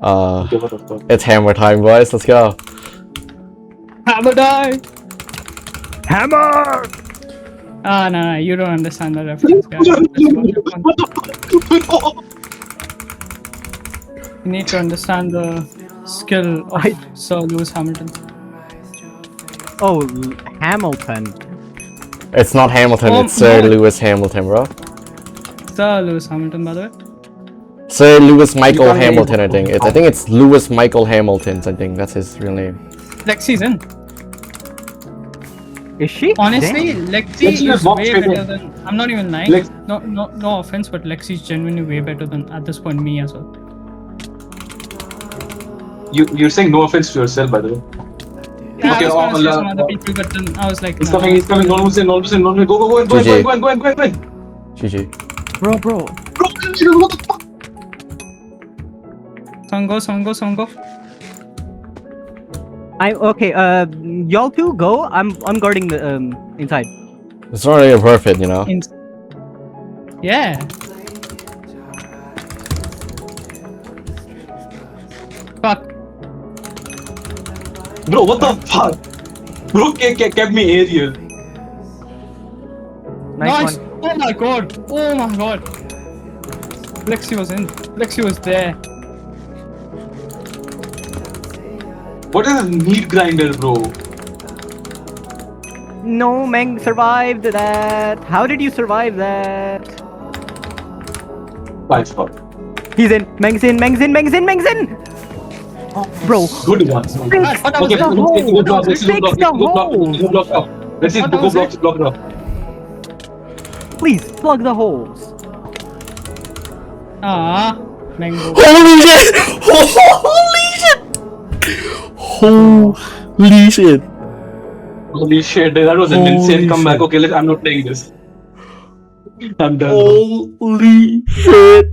Okay, what the fuck? It's hammer time, boys. Let's go. Hammer die! Hammer! Ah, no, you don't understand the reference, guys. What the fuck? You need to understand the skill of Sir Lewis Hamilton. Oh, Hamilton. It's not Hamilton. Oh, it's Sir no. Lewis Hamilton, bro. Sir Lewis Hamilton, by the way. Sir Lewis Michael can't name Hamilton. I think. I think it's Lewis Michael Hamilton. I think that's his real name. Lexi's in. Is she? Honestly, Damn. Lexi Lexi is walked way straight better in. than. I'm not even lying. Lex- No offense, but Lexi's genuinely way better than at this point me as well. You're saying no offense to yourself, by the way. Yeah, Okay, I was gonna say Allah- some other people, but then I was like, He's nah. coming, he's coming. No one's in, no one's in, no one's in. Go, go, go, GG. go, go, go, go, go, go. GG. Bro. Bro, what the fuck? Songo. I'm okay. Y'all two go. I'm guarding the inside. It's not really worth it, you know. Yeah. Fuck. Bro, what the fuck? Bro, kept me aerial. Nice Nice. one. Oh my god. Lexi was in. Lexi was there. What is a meat grinder, bro? No, Meng survived that. How did you survive that? Five fuck. He's in. Meng's in. Bro. Good one. Fix Okay, the let's hole. go block, let's go Fix block, the let's go block, hole. let's go block up. Let's just What go was block, it? block it up. Please plug the holes. Ah. Mango. Holy shit! Holy shit! Holy shit, that was an Holy insane comeback. shit. Okay, I'm not playing this. I'm done. Holy shit!